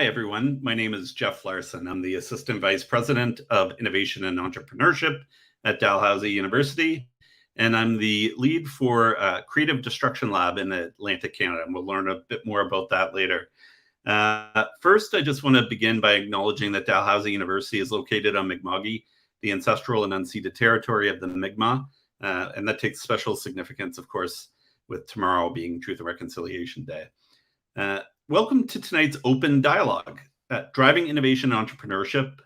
Hi, everyone. My name is Jeff Larsen. I'm the Assistant Vice President of Innovation and Entrepreneurship at Dalhousie University, and I'm the lead for Creative Destruction Lab in Atlantic, Canada, and we'll learn a bit more about that later. First, I just want to begin by acknowledging that Dalhousie University is located on Mi'kma'ki, the ancestral and unceded territory of the Mi'kmaq, and that takes special significance, of course, with tomorrow being Truth and Reconciliation Day. Welcome to tonight's open dialogue, Driving Innovation and Entrepreneurship.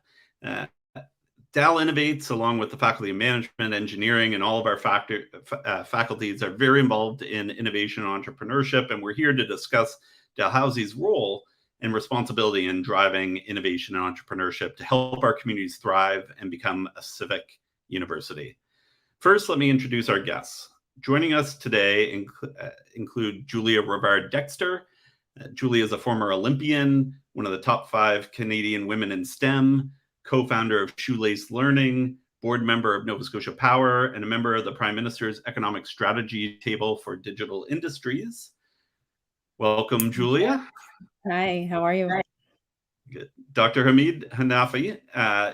DAL Innovates, along with the Faculty of Management, Engineering, and all of our faculties are very involved in innovation and entrepreneurship, and we're here to discuss Dalhousie's role and responsibility in driving innovation and entrepreneurship to help our communities thrive and become a civic university. First, let me introduce our guests. Joining us today include Julia Rivard Dexter. Julia is a former Olympian, one of the top 5 Canadian women in STEM, co-founder of Shoelace Learning, board member of Nova Scotia Power, and a member of the Prime Minister's Economic Strategy Table for Digital Industries. Welcome, Julia. Hi, how are you? Good. Dr. Hamid Hanafi,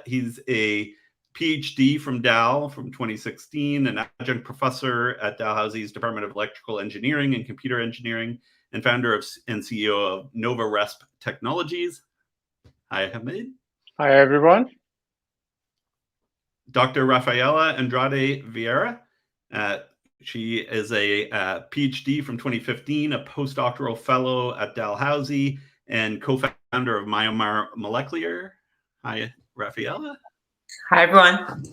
he's a PhD from Dawe from 2016, an adjunct professor at Dalhousie's Department of Electrical Engineering and Computer Engineering, and founder and CEO of NovaResp Technologies. Hi, Hamid. Hi, everyone. Dr. Rafaela Andrade Vieira. She is a PhD from 2015, a postdoctoral fellow at Dalhousie, and co-founder of Myomar Molecular. Hi, Rafaela. Hi, everyone.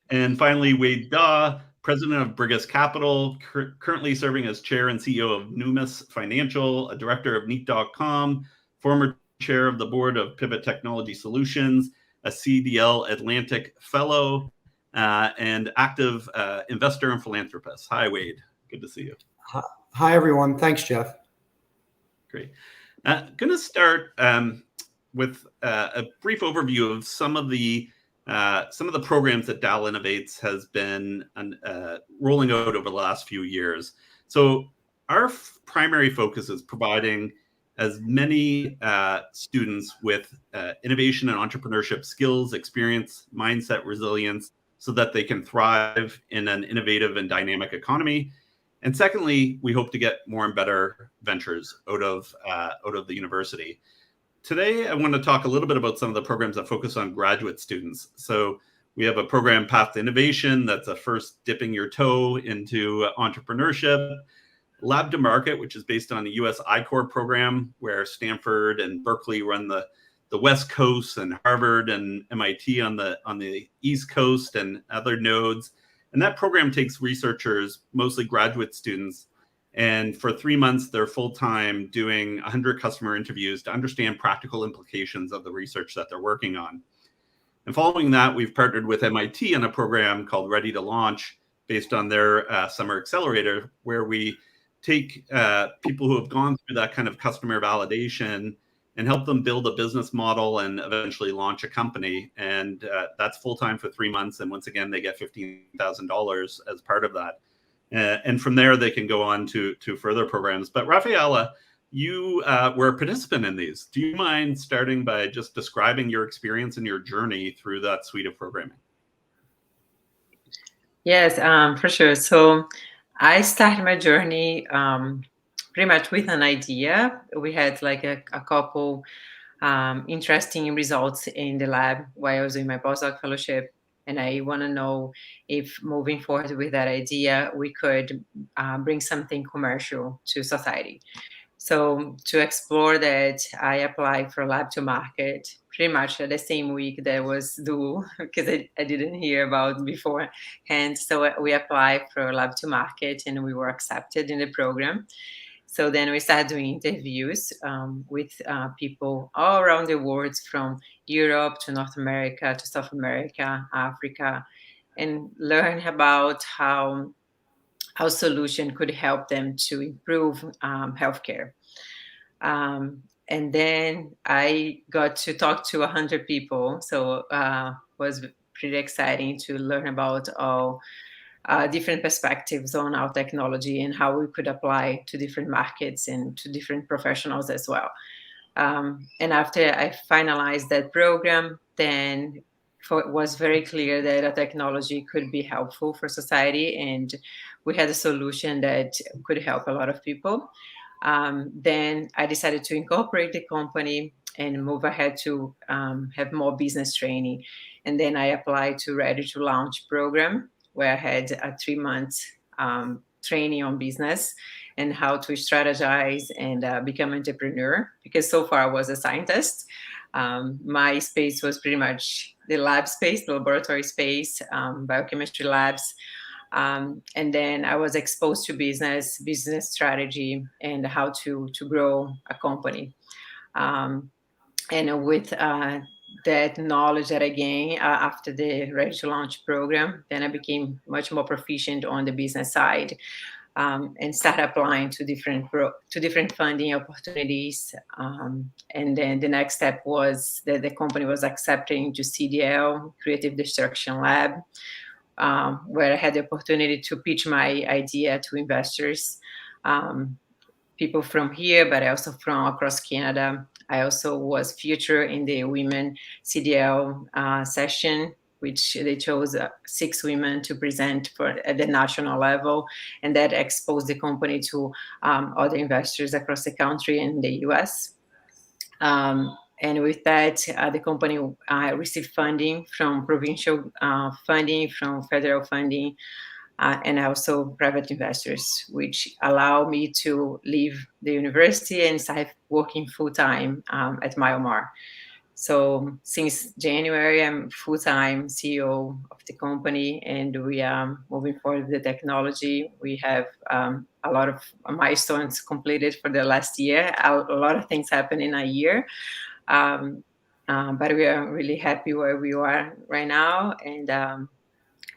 And finally, Wade Dawe, president of Brigus Capital, currently serving as chair and CEO of Numis Financial, a director of Neat.com, former chair of the board of Pivot Technology Solutions, a CDL Atlantic fellow, and active investor and philanthropist. Hi, Wade. Good to see you. Hi, everyone. Thanks, Jeff. Great. Going to start with a brief overview of some of the programs that DAL Innovates has been rolling out over the last few years. So our primary focus is providing as many students with innovation and entrepreneurship skills, experience, mindset, resilience, so that they can thrive in an innovative and dynamic economy. And secondly, we hope to get more and better ventures out of the university. Today, I want to talk a little bit about some of the programs that focus on graduate students. So we have a program, Path to Innovation, that's a first dipping your toe into entrepreneurship. Lab to Market, which is based on the US I-Corps program, where Stanford and Berkeley run the West Coast and Harvard and MIT on the East Coast and other nodes. And that program takes researchers, mostly graduate students, and for 3 months, they're full-time doing 100 customer interviews to understand practical implications of the research that they're working on. And following that, we've partnered with MIT on a program called Ready to Launch, based on their summer accelerator, where we take people who have gone through that kind of customer validation and help them build a business model and eventually launch a company. And that's full-time for 3 months. And once again, they get $15,000 as part of that. And from there, they can go on to further programs. But Rafaela, you were a participant in these. Do you mind starting by just describing your experience and your journey through that suite of programming? Yes, for sure. So I started my journey pretty much with an idea. We had like a couple interesting results in the lab while I was doing my postdoc fellowship. And I want to know if moving forward with that idea, we could bring something commercial to society. So to explore that, I applied for Lab to Market pretty much the same week that was due, because I didn't hear about beforehand. So we applied for Lab to Market and we were accepted in the program. So then we started doing interviews with people all around the world, from Europe to North America to South America, Africa, and learn about how our solution could help them to improve healthcare. And then I got to talk to 100 people. So it was pretty exciting to learn about all different perspectives on our technology and how we could apply to different markets and to different professionals as well. And after I finalized that program, then it was very clear that a technology could be helpful for society, and we had a solution that could help a lot of people. Then I decided to incorporate the company and move ahead to have more business training. And then I applied to Ready to Launch program, where I had a 3-month training on business and how to strategize and become an entrepreneur, because so far I was a scientist. My space was pretty much the lab space, the laboratory space, biochemistry labs. And then I was exposed to business strategy, and how to grow a company. And with that knowledge that I gained after the Ready to Launch program, then I became much more proficient on the business side. And start applying to different funding opportunities. And then the next step was that the company was accepting to CDL, Creative Destruction Lab, where I had the opportunity to pitch my idea to investors, people from here, but also from across Canada. I also was featured in the Women CDL session, which they chose 6 women to present at the national level, and that exposed the company to other investors across the country and the US. And with that, the company received funding from provincial funding, from federal funding, and also private investors, which allow me to leave the university and start working full-time at Myomar. So since January, I'm full-time CEO of the company, and we are moving forward with the technology. We have a lot of milestones completed for the last year. A lot of things happen in a year. But we are really happy where we are right now, and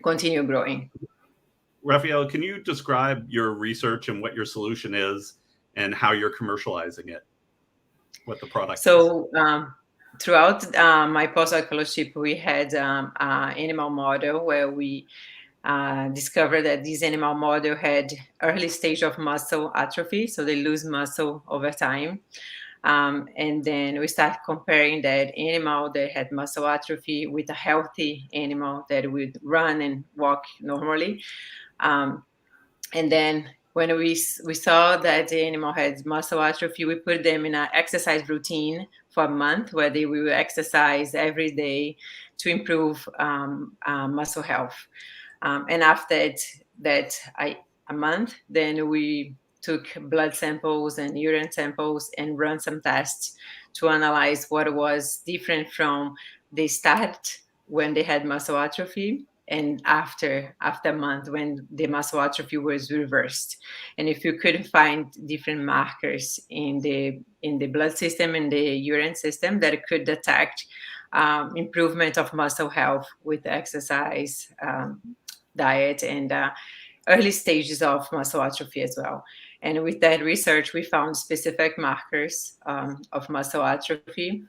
continue growing. Raphael, can you describe your research and what your solution is and how you're commercializing it? What the product is? Throughout my postdoc fellowship, we had an animal model where we discovered that this animal model had early stage of muscle atrophy, so they lose muscle over time. And then we started comparing that animal that had muscle atrophy with a healthy animal that would run and walk normally. And then when we saw that the animal had muscle atrophy, we put them in an exercise routine for a month, where they will exercise every day to improve muscle health. And after a month, then we took blood samples and urine samples and run some tests to analyze what was different from the start when they had muscle atrophy and after a month when the muscle atrophy was reversed. And if you could find different markers in the blood system and the urine system that could detect improvement of muscle health with exercise, diet, and early stages of muscle atrophy as well. And with that research, we found specific markers of muscle atrophy.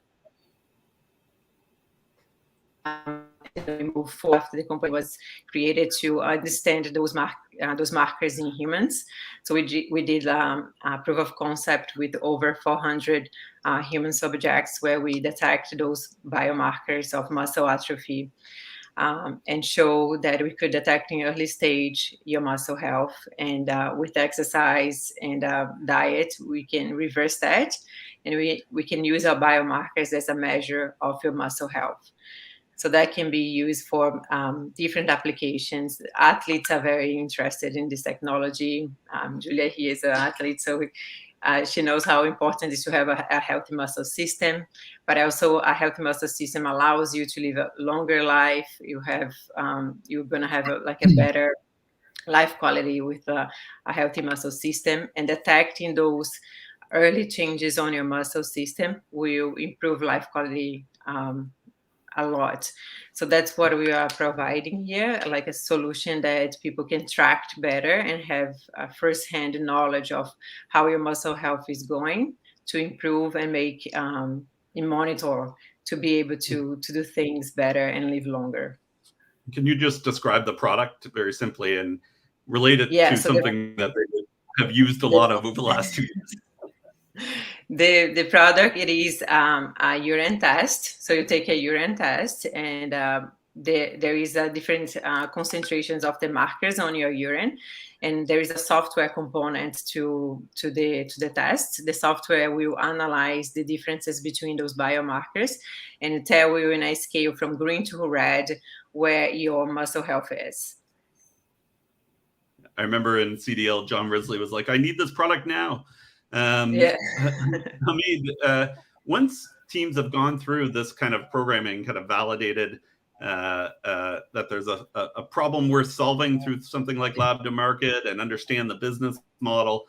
We moved forward after the company was created to understand those markers in humans. So we did a proof of concept with over 400 human subjects, where we detect those biomarkers of muscle atrophy, and show that we could detect in early stage your muscle health. And with exercise and diet, we can reverse that. And we can use our biomarkers as a measure of your muscle health. So that can be used for different applications. Athletes are very interested in this technology. Julia here is an athlete, so she knows how important it is to have a healthy muscle system. But also, a healthy muscle system allows you to live a longer life. You're going to have a better life quality with a healthy muscle system. And detecting those early changes on your muscle system will improve life quality a lot. So that's what we are providing here, like a solution that people can track better and have first-hand knowledge of how your muscle health is going to improve and make and monitor to be able to do things better and live longer. Can you just describe the product very simply and relate it to something that they have used a lot of over the last 2 years? The product, it is a urine test. So you take a urine test, and there is a different concentrations of the markers on your urine, and there is a software component to the test. The software will analyze the differences between those biomarkers and tell you in a scale from green to red where your muscle health is. I remember in CDL, John Risley was like, "I need this product now." Yeah. Once teams have gone through this kind of programming, kind of validated that there's a problem worth solving through something like lab to market and understand the business model,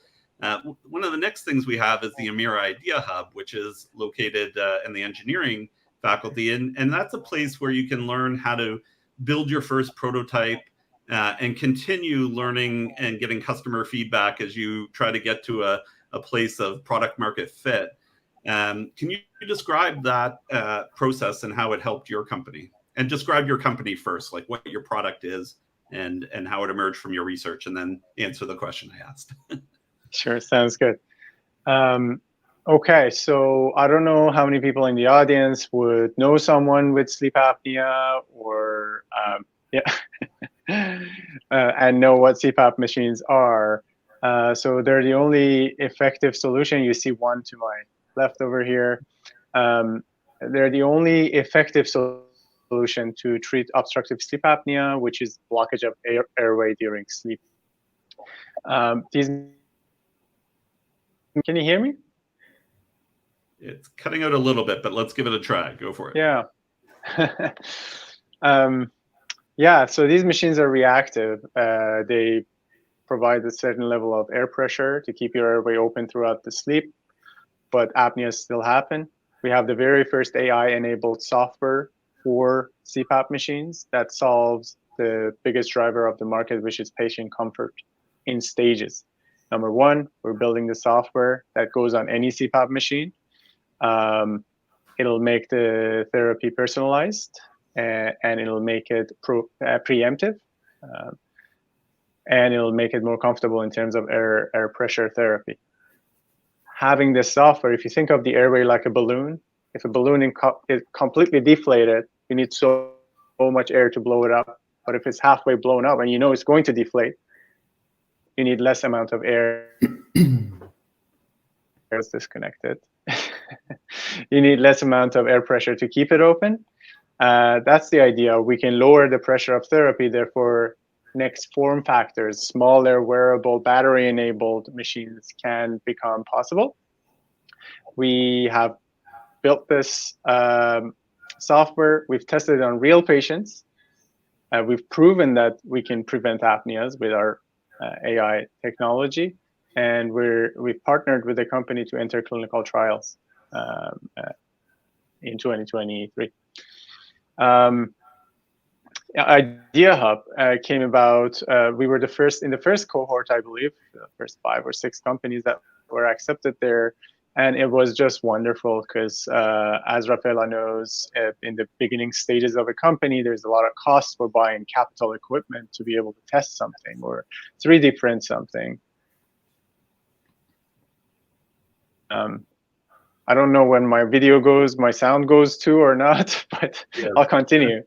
one of the next things we have is the Amira Idea Hub, which is located in the engineering faculty. And that's a place where you can learn how to build your first prototype and continue learning and getting customer feedback as you try to get to a place of product market fit. Can you describe that process and how it helped your company? And describe your company first, like what your product is and how it emerged from your research, and then answer the question I asked. Sure, sounds good. Okay, so I don't know how many people in the audience would know someone with sleep apnea or and know what CPAP machines are. So they're the only effective solution. You see one to my left over here. They're the only effective solution to treat obstructive sleep apnea, which is blockage of airway during sleep. Can you hear me? It's cutting out a little bit, but let's give it a try. Go for it. Yeah. Yeah, so these machines are reactive. They provide a certain level of air pressure to keep your airway open throughout the sleep, but apneas still happen. We have the very first AI-enabled software for CPAP machines that solves the biggest driver of the market, which is patient comfort in stages. Number one, we're building the software that goes on any CPAP machine. It'll make the therapy personalized, and it'll make it preemptive, and it'll make it more comfortable in terms of air pressure therapy. Having this software, if you think of the airway like a balloon, if a balloon is completely deflated, you need so much air to blow it up. But if it's halfway blown up and you know it's going to deflate, you need less amount of air. It's disconnected. You need less amount of air pressure to keep it open. That's the idea. We can lower the pressure of therapy. Therefore, next form factors, smaller, wearable, battery-enabled machines can become possible. We have built this software. We've tested it on real patients. We've proven that we can prevent apneas with our AI technology, and we've partnered with a company to enter clinical trials in 2023. Idea Hub came about. We were the first in the first cohort, I believe, the first 5 or 6 companies that were accepted there. And it was just wonderful because, as Rafaela knows, in the beginning stages of a company, there's a lot of costs for buying capital equipment to be able to test something or 3D print something. I don't know when my video goes, my sound goes too or not, but yeah. I'll continue.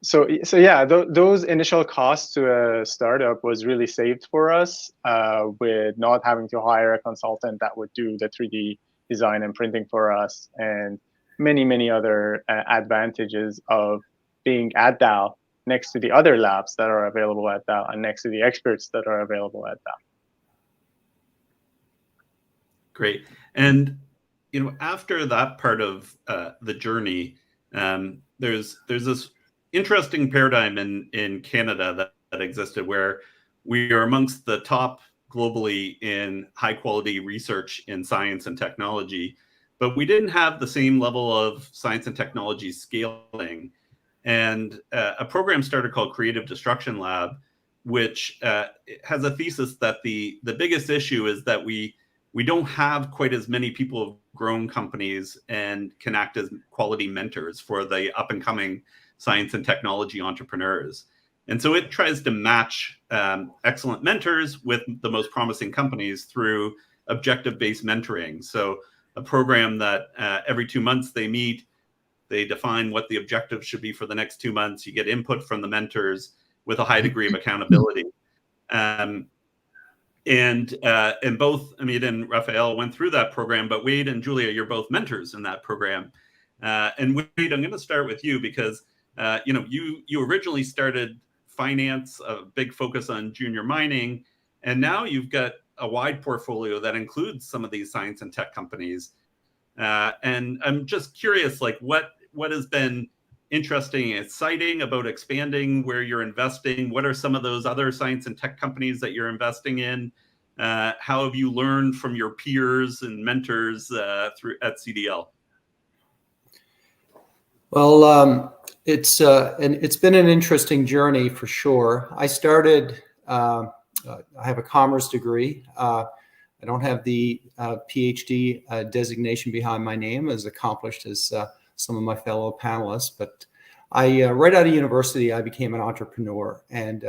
So yeah, those initial costs to a startup was really saved for us with not having to hire a consultant that would do the 3D design and printing for us, and many other advantages of being at Dawe next to the other labs that are available at Dawe and next to the experts that are available at Dawe. Great. And after that part of the journey, there's this interesting paradigm in Canada that existed where we are amongst the top globally in high quality research in science and technology, but we didn't have the same level of science and technology scaling. And a program started called Creative Destruction Lab, which has a thesis that the biggest issue is that we don't have quite as many people who've grown companies and can act as quality mentors for the up and coming science and technology entrepreneurs. And so it tries to match excellent mentors with the most promising companies through objective-based mentoring. So a program that every 2 months they meet, they define what the objectives should be for the next 2 months. You get input from the mentors with a high degree of accountability. And both Amira and Raphael went through that program, but Wade and Julia, you're both mentors in that program. And Wade, I'm going to start with you because you originally started finance, a big focus on junior mining, and now you've got a wide portfolio that includes some of these science and tech companies. And I'm just curious, like what has been interesting and exciting about expanding where you're investing? What are some of those other science and tech companies that you're investing in? How have you learned from your peers and mentors at CDL? Well, it's been an interesting journey for sure. I started. I have a commerce degree. I don't have the PhD designation behind my name, as accomplished as some of my fellow panelists. But right out of university, I became an entrepreneur, and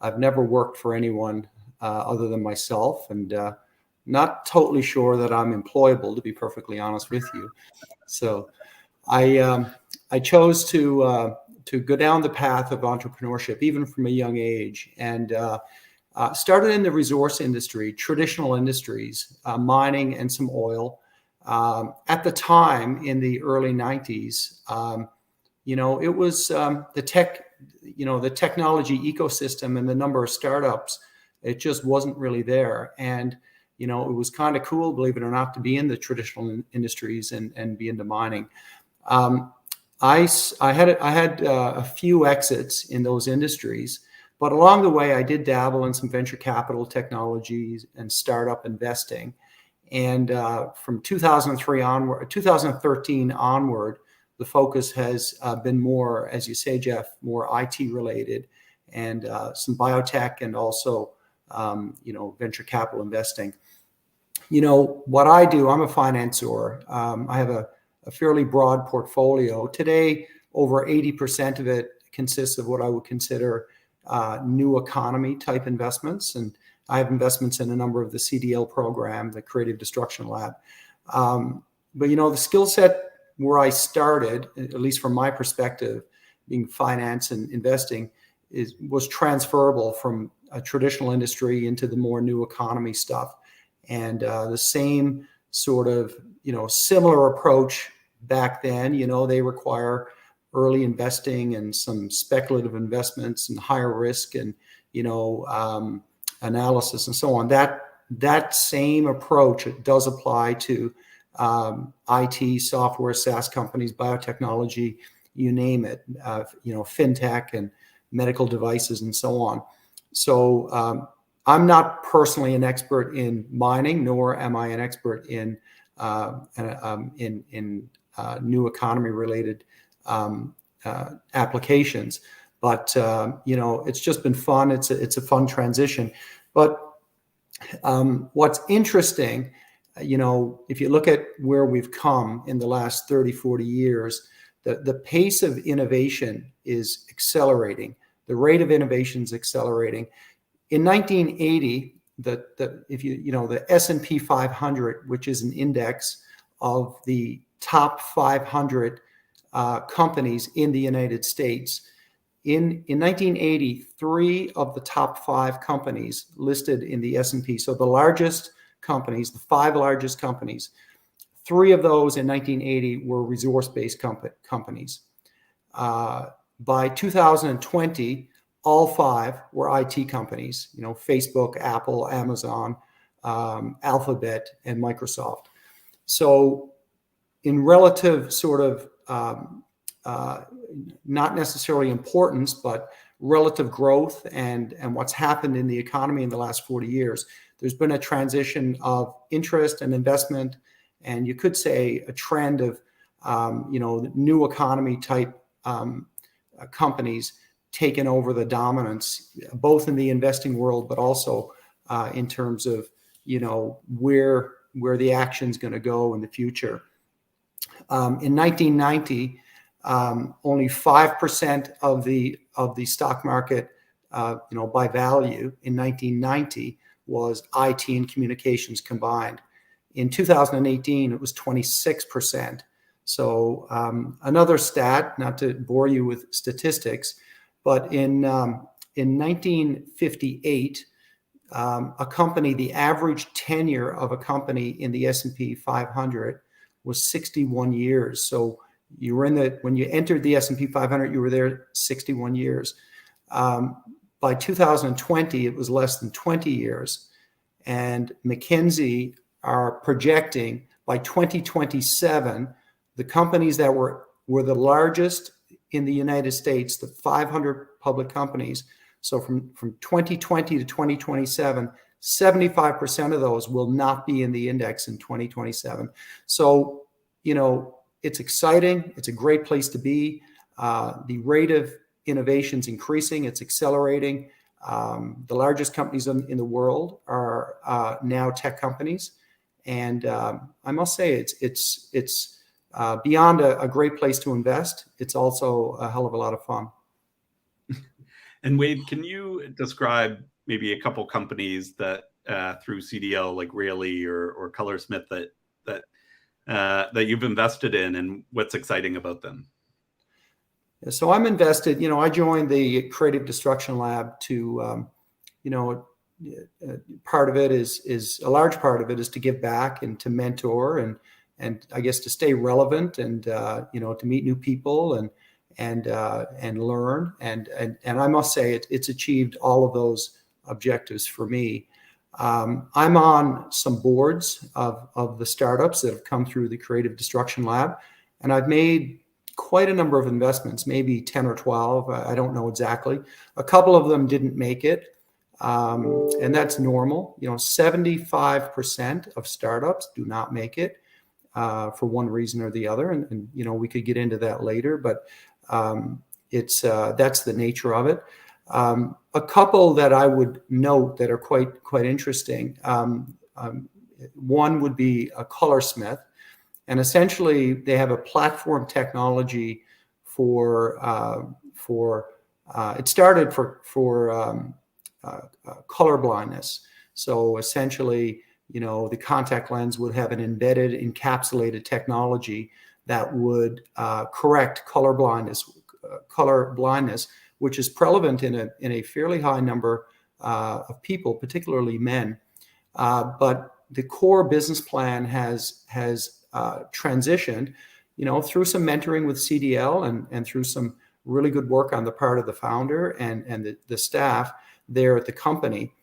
I've never worked for anyone other than myself, and not totally sure that I'm employable, to be perfectly honest with you. So I chose to go down the path of entrepreneurship, even from a young age, and started in the resource industry, traditional industries, mining and some oil. At the time, in the early 90s, it was the technology ecosystem and the number of startups, it just wasn't really there. And, it was kind of cool, believe it or not, to be in the traditional industries and be into mining. I had a few exits in those industries, but along the way, I did dabble in some venture capital technologies and startup investing. And from 2013 onward, the focus has been more, as you say, Jeff, more IT related, and some biotech, and also venture capital investing. What I do, I'm a financier. I have a fairly broad portfolio. Today, over 80% of it consists of what I would consider new economy type investments. And I have investments in a number of the CDL program, the Creative Destruction Lab. But the skill set where I started, at least from my perspective, being finance and investing, was transferable from a traditional industry into the more new economy stuff. And the same sort of, similar approach back then, they require early investing and some speculative investments and higher risk and, analysis and so on. That same approach does apply to IT, software, SaaS companies, biotechnology, you name it, fintech and medical devices and so on. So I'm not personally an expert in mining, nor am I an expert in new economy related applications. But it's just been fun. It's a fun transition. But what's interesting, if you look at where we've come in the last 30, 40 years, the pace of innovation is accelerating. The rate of innovation is accelerating. In 1980, the S&P 500, which is an index of the top 500 companies in the United States, in 1980, 3 of the top 5 companies listed in the S&P, so the largest companies, the 5 largest companies, 3 of those in 1980 were resource-based companies. By 2020, all 5 were IT companies, Facebook, Apple, Amazon, Alphabet, and Microsoft. So in relative sort of, not necessarily importance, but relative growth and what's happened in the economy in the last 40 years, there's been a transition of interest and investment, and you could say a trend of, new economy type companies taken over the dominance, both in the investing world, but also in terms of, where the action's going to go in the future. In 1990, only 5% of the stock market, by value in 1990 was IT and communications combined. In 2018, it was 26%. So another stat, not to bore you with statistics, but in 1958, a company, the average tenure of a company in the S&P 500 was 61 years. So you were when you entered the S&P 500, you were there 61 years. By 2020, it was less than 20 years. And McKinsey are projecting by 2027, the companies that were the largest in the United States, the 500 public companies. So from 2020 to 2027, 75% of those will not be in the index in 2027. So, it's exciting. It's a great place to be. The rate of innovation is increasing. It's accelerating. The largest companies in the world are now tech companies. And I must say, it's beyond a great place to invest. It's also a hell of a lot of fun. And Wade, can you describe maybe a couple companies that through CDL like Rayleigh or Colorsmith that you've invested in, and what's exciting about them? So I'm invested. I joined the Creative Destruction Lab to, part of it is a large part of it is to give back and to mentor and I guess to stay relevant and to meet new people and learn and I must say it's achieved all of those objectives for me. I'm on some boards of the startups that have come through the Creative Destruction Lab, and I've made quite a number of investments, maybe 10 or 12. I don't know exactly. A couple of them didn't make it, and that's normal. 75% of startups do not make it for one reason or the other, and we could get into that later, but it's that's the nature of it. A couple that I would note that are quite interesting. One would be a Colorsmith, and essentially they have a platform technology for it started for color blindness. So essentially, the contact lens would have an embedded encapsulated technology that would correct color blindness, which is prevalent in a fairly high number of people, particularly men. But the core business plan has transitioned, through some mentoring with CDL and through some really good work on the part of the founder and the staff there at the company.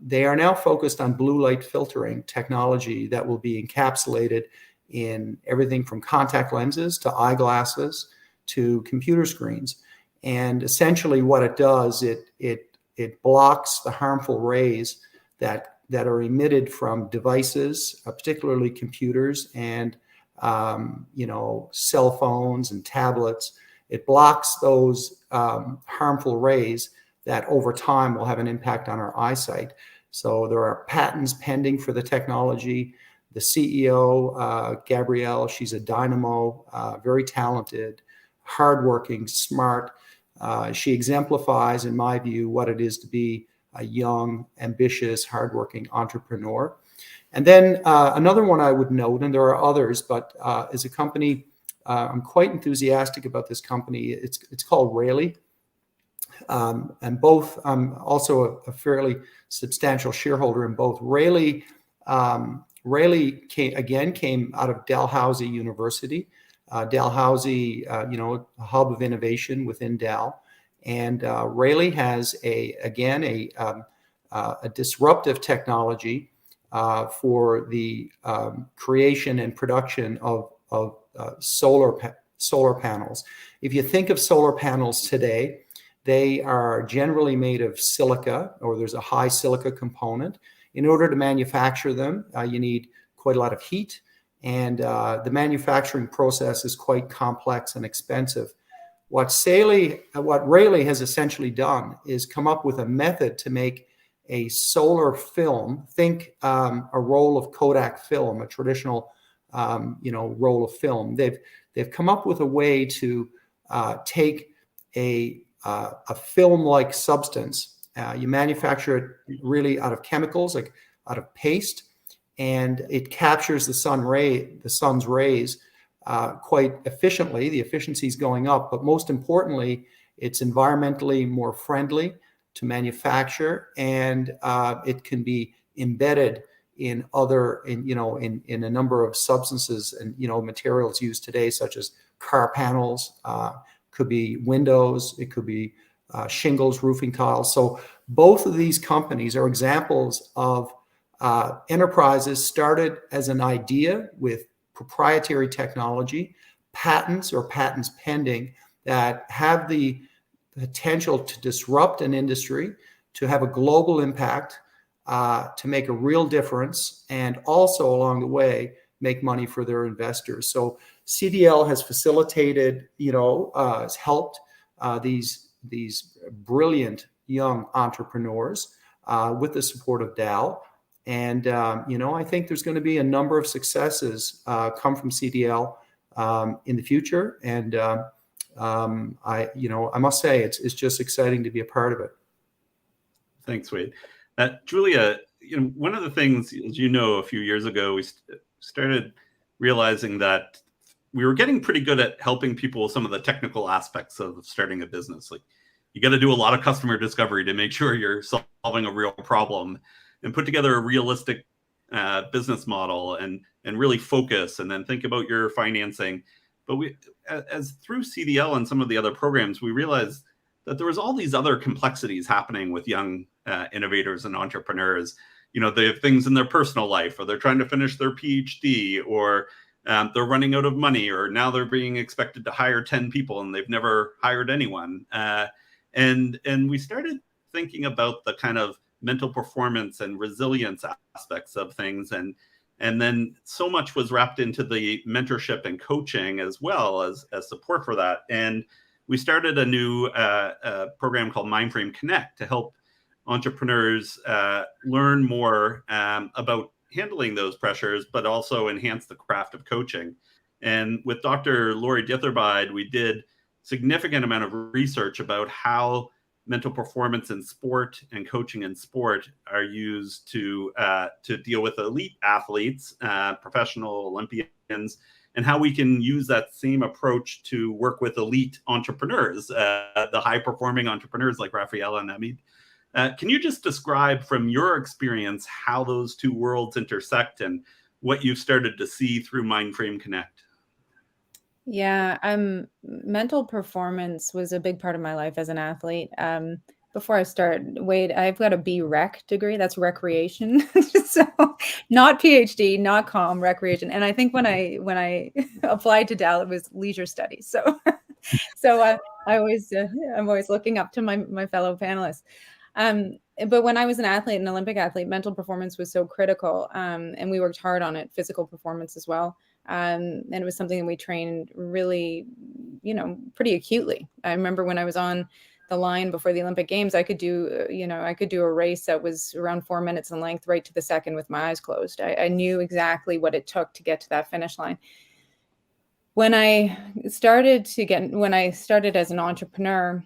They are now focused on blue light filtering technology that will be encapsulated in everything from contact lenses to eyeglasses to computer screens. And essentially what it does, it blocks the harmful rays that are emitted from devices, particularly computers and cell phones and tablets. It blocks those harmful rays that over time will have an impact on our eyesight. So there are patents pending for the technology. The CEO, Gabrielle, she's a dynamo, very talented, hardworking, smart. She exemplifies, in my view, what it is to be a young, ambitious, hardworking entrepreneur. And then another one I would note, and there are others, but is a company, I'm quite enthusiastic about this company. It's called Rayleigh. And both, I'm also a fairly substantial shareholder in both. Rayleigh came out of Dalhousie University. Dalhousie, a hub of innovation within Dal. And Rayleigh has a disruptive technology for the creation and production of solar panels. If you think of solar panels today, they are generally made of silica, or there's a high silica component. In order to manufacture them, you need quite a lot of heat, and the manufacturing process is quite complex and expensive. What Rayleigh has essentially done is come up with a method to make a solar film. Think a roll of Kodak film, a traditional roll of film. They've come up with a way to take a film-like substance You manufacture it really out of chemicals, like out of paste, and it captures the sun's rays quite efficiently. The efficiency is going up, but most importantly, it's environmentally more friendly to manufacture, and it can be embedded in in a number of substances and materials used today, such as car panels, could be windows, it could be shingles, roofing tiles. So both of these companies are examples of enterprises started as an idea with proprietary technology, patents or patents pending, that have the potential to disrupt an industry, to have a global impact, to make a real difference, and also along the way make money for their investors. So CDL has facilitated, has helped these brilliant young entrepreneurs with the support of Dawe. And I think there's going to be a number of successes come from CDL in the future. And I must say it's just exciting to be a part of it. Thanks, Wade. Julia, one of the things, as you know, a few years ago, we started realizing that we were getting pretty good at helping people with some of the technical aspects of starting a business. Like, you got to do a lot of customer discovery to make sure you're solving a real problem, and put together a realistic business model, and really focus, and then think about your financing. But as through CDL and some of the other programs, we realized that there was all these other complexities happening with young innovators and entrepreneurs. They have things in their personal life, or they're trying to finish their PhD, or they're running out of money, or now they're being expected to hire 10 people and they've never hired anyone. And we started thinking about the kind of mental performance and resilience aspects of things. And then so much was wrapped into the mentorship and coaching as well as support for that. And we started a new program called Mindframe Connect to help entrepreneurs learn more about handling those pressures, but also enhance the craft of coaching. And with Dr. Lori Ditherbeid, we did significant amount of research about how mental performance in sport and coaching in sport are used to deal with elite athletes, professional Olympians, and how we can use that same approach to work with elite entrepreneurs, the high-performing entrepreneurs like Rafaela Andrade. Can you just describe from your experience how those two worlds intersect and what you've started to see through Mindframe Connect? Yeah, mental performance was a big part of my life as an athlete. Before I start, Wade, I've got a BREC degree. That's recreation. So not PhD, not comm, recreation. And I think when I applied to Dawe, it was leisure studies. So I'm always looking up to my fellow panelists. But when I was an athlete, an Olympic athlete, mental performance was so critical. And we worked hard on it, physical performance as well. And it was something that we trained really, pretty acutely. I remember when I was on the line before the Olympic Games, I could do a race that was around 4 minutes in length, right to the second with my eyes closed. I knew exactly what it took to get to that finish line. When I started as an entrepreneur,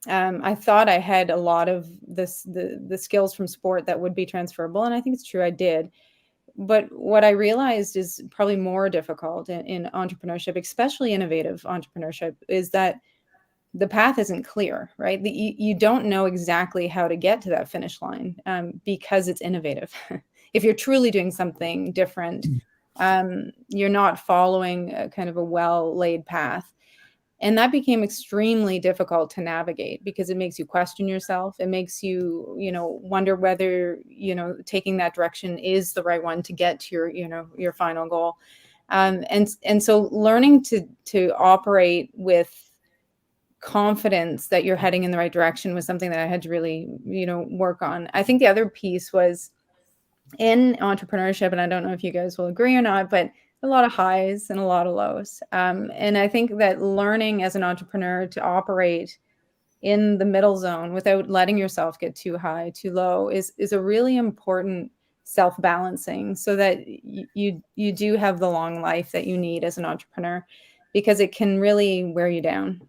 I thought I had a lot of the skills from sport that would be transferable. And I think it's true, I did. But what I realized is probably more difficult in entrepreneurship, especially innovative entrepreneurship, is that the path isn't clear, right? You don't know exactly how to get to that finish line because it's innovative. If you're truly doing something different, you're not following a kind of a well-laid path. And that became extremely difficult to navigate because it makes you question yourself. It makes you, wonder whether, taking that direction is the right one to get to your final goal. And so learning to operate with confidence that you're heading in the right direction was something that I had to really, work on. I think the other piece was in entrepreneurship, and I don't know if you guys will agree or not, but a lot of highs and a lot of lows. And I think that learning as an entrepreneur to operate in the middle zone without letting yourself get too high, too low is a really important self-balancing so that you do have the long life that you need as an entrepreneur, because it can really wear you down.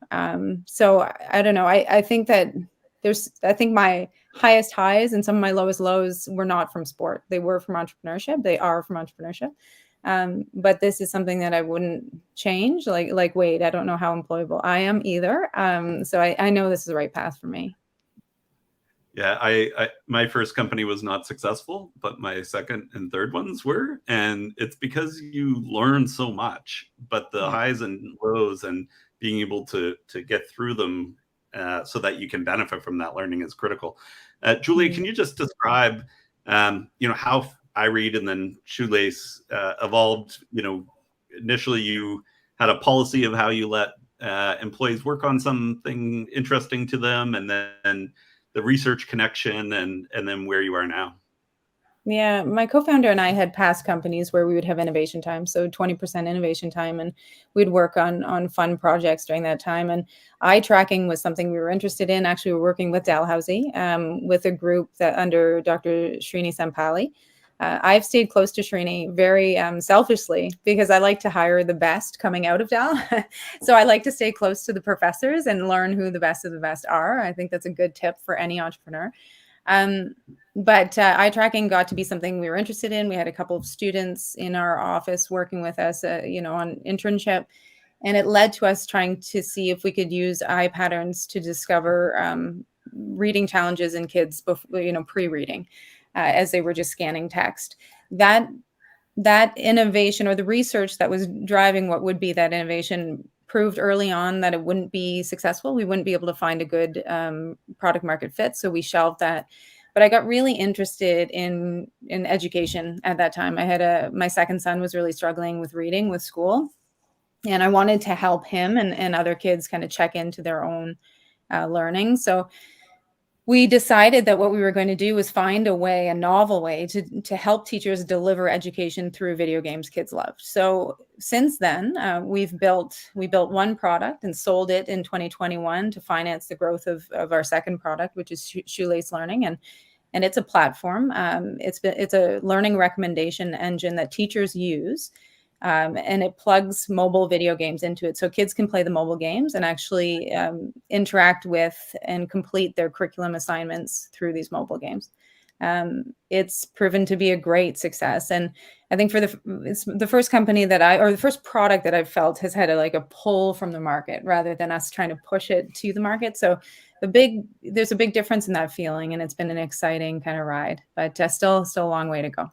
So I don't know. I think that I think my highest highs and some of my lowest lows were not from sport. They were from entrepreneurship. They are from entrepreneurship. But this is something that I wouldn't change. Like Wade, I don't know how employable I am either. So I know this is the right path for me. Yeah, I my first company was not successful, but my second and third ones were, and it's because you learn so much. But the highs and lows and being able to get through them so that you can benefit from that learning is critical. Julia, can you just describe, how iRead and then Shoelace evolved? Initially you had a policy of how you let employees work on something interesting to them, and then the research connection, and then where you are now. Yeah, my co-founder and I had past companies where we would have innovation time, so 20% innovation time, and we'd work on fun projects during that time. And eye tracking was something we were interested in. Actually, we're working with Dalhousie, with a group that under Dr. Srini Sampali. I've stayed close to Srini very selfishly because I like to hire the best coming out of Dal. So I like to stay close to the professors and learn who the best of the best are. I think that's a good tip for any entrepreneur. But eye tracking got to be something we were interested in. We had a couple of students in our office working with us, on internship. And it led to us trying to see if we could use eye patterns to discover reading challenges in kids before, pre-reading. As they were just scanning text. That innovation, or the research that was driving what would be that innovation, proved early on that it wouldn't be successful. We wouldn't be able to find a good product market fit, so we shelved that. But I got really interested in education at that time. I had my second son was really struggling with reading with school, and I wanted to help him and other kids kind of check into their own learning. So we decided that what we were going to do was find a novel way to help teachers deliver education through video games kids love. So since then, we built one product and sold it in 2021 to finance the growth of our second product, which is Shoelace Learning, and it's a platform. It's a learning recommendation engine that teachers use. And it plugs mobile video games into it. So kids can play the mobile games and actually interact with and complete their curriculum assignments through these mobile games. It's proven to be a great success. And I think it's the first company the first product that I've felt has had a pull from the market rather than us trying to push it to the market. So there's a big difference in that feeling, and it's been an exciting kind of ride, but still a long way to go.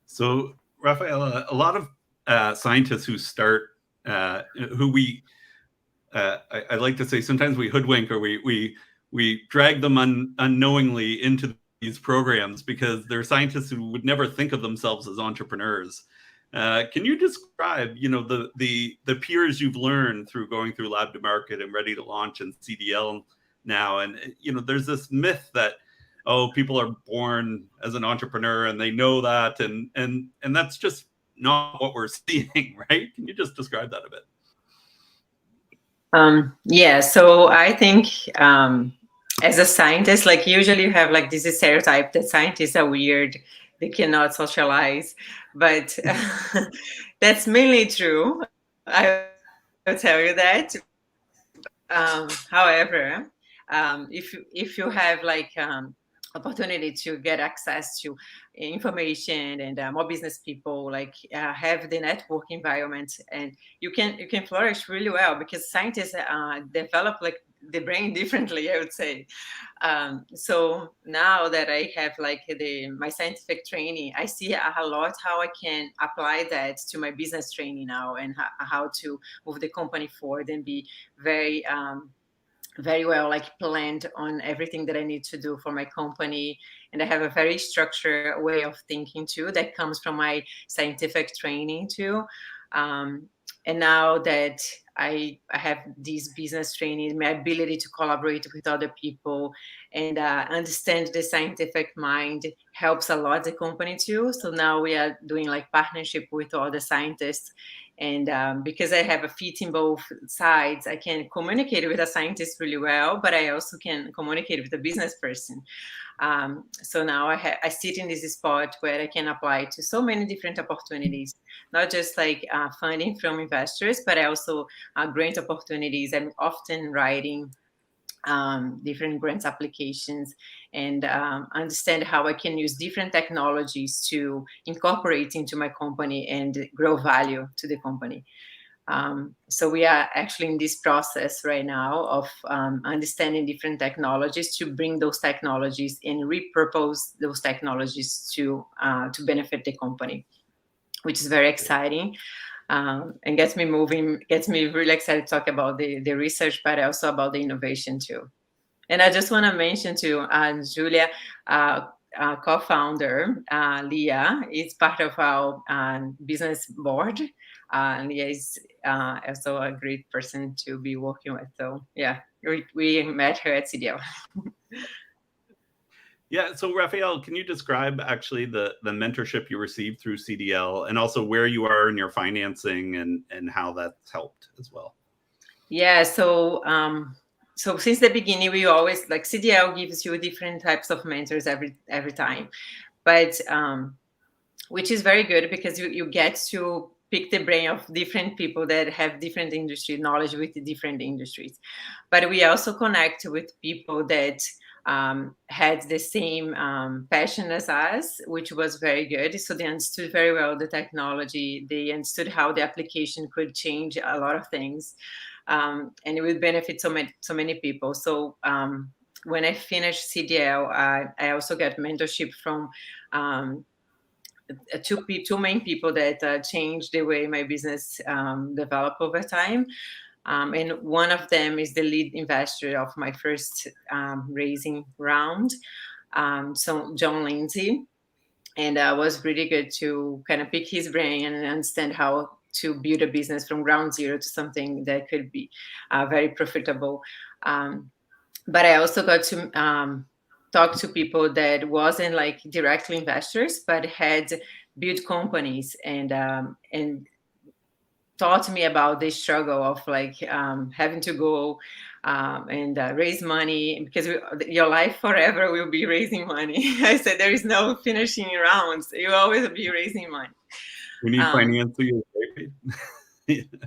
So Rafaela, a lot of scientists who start, I like to say sometimes we hoodwink or we drag them unknowingly into these programs because they're scientists who would never think of themselves as entrepreneurs. Can you describe, the peers you've learned through going through Lab to Market and Ready to Launch and CDL now? And, there's this myth that, people are born as an entrepreneur and they know that, and that's just not what we're seeing, right? Can you just describe that a bit? Yeah, so I think as a scientist, usually you have this stereotype that scientists are weird, they cannot socialize, but that's mainly true. I will tell you that. However, if you have opportunity to get access to information and more business people, have the network environment, and you can flourish really well because scientists develop the brain differently, I would say. So now that I have my scientific training, I see a lot how I can apply that to my business training now, and how to move the company forward and be very very well planned on everything that I need to do for my company. And I have a very structured way of thinking too that comes from my scientific training too. And now that I have this business training, my ability to collaborate with other people and understand the scientific mind helps a lot the company too. So now we are doing partnership with other scientists. And because I have a feet in both sides, I can communicate with a scientist really well, but I also can communicate with a business person. So now I sit in this spot where I can apply to so many different opportunities, not just funding from investors, but also grant opportunities. I'm often writing different grants applications, and understand how I can use different technologies to incorporate into my company and grow value to the company. So we are actually in this process right now of understanding different technologies to bring those technologies and repurpose those technologies to benefit the company, which is very exciting. And gets me moving, gets me really excited to talk about the research, but also about the innovation too. And I just want to mention too, Julia, co-founder, Leah, is part of our business board. Leah is also a great person to be working with. So yeah, we met her at CDL. Yeah, so Raphael, can you describe actually the mentorship you received through CDL, and also where you are in your financing and how that's helped as well? Yeah, so since the beginning, we always, like, CDL gives you different types of mentors every time, but which is very good because you get to pick the brain of different people that have different industry knowledge with the different industries. But we also connect with people that had the same passion as us, which was very good. So they understood very well the technology. They understood how the application could change a lot of things, and it would benefit so many people. So when I finished CDL, I also got mentorship from two main people that changed the way my business developed over time. And one of them is the lead investor of my first raising round, so John Lindsay. And it was really good to kind of pick his brain and understand how to build a business from ground zero to something that could be very profitable. But I also got to talk to people that wasn't like directly investors, but had built companies and taught me about the struggle of like having to go and raise money, because your life forever will be raising money. I said there is no finishing rounds. You will always be raising money. We need financing.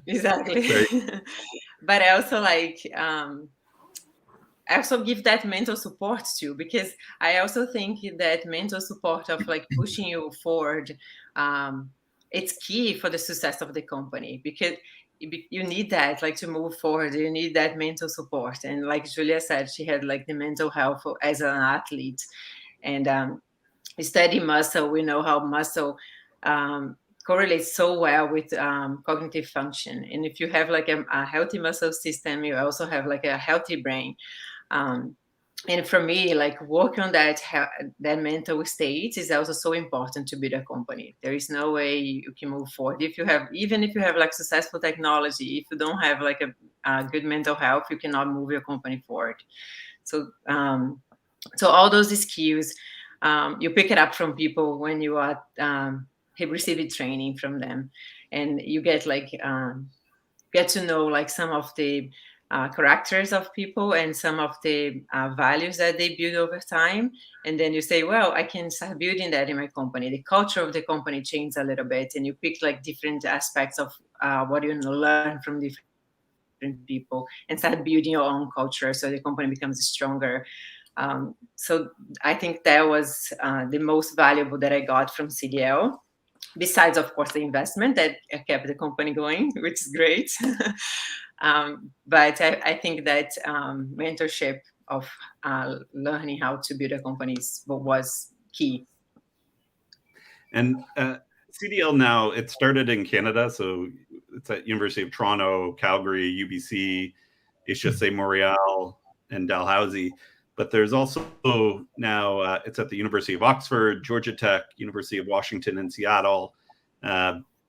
Exactly. But I also like I also give that mental support too, because I also think that mental support of like pushing you forward, it's key for the success of the company, because you need that, like, to move forward. You need that mental support. And like Julia said, she had like the mental health as an athlete, and study muscle. We know how muscle correlates so well with cognitive function. And if you have like a healthy muscle system, you also have like a healthy brain. And for me, like, work on that mental state is also so important to build a company. There is no way you can move forward even if you have like successful technology. If you don't have like a good mental health, you cannot move your company forward. So all those skills, you pick it up from people when you are receiving training from them, and you get to know like some of the characters of people and some of the values that they build over time. And then you say, well, I can start building that in my company. The culture of the company changes a little bit, and you pick like different aspects of what you learn from different people and start building your own culture so the company becomes stronger. So I think that was the most valuable that I got from CDL, besides, of course, the investment that kept the company going, which is great. But I think that mentorship of learning how to build a company was key. And CDL now, it started in Canada, so it's at University of Toronto, Calgary, UBC, HSA Montreal, and Dalhousie. But there's also now it's at the University of Oxford, Georgia Tech, University of Washington in Seattle,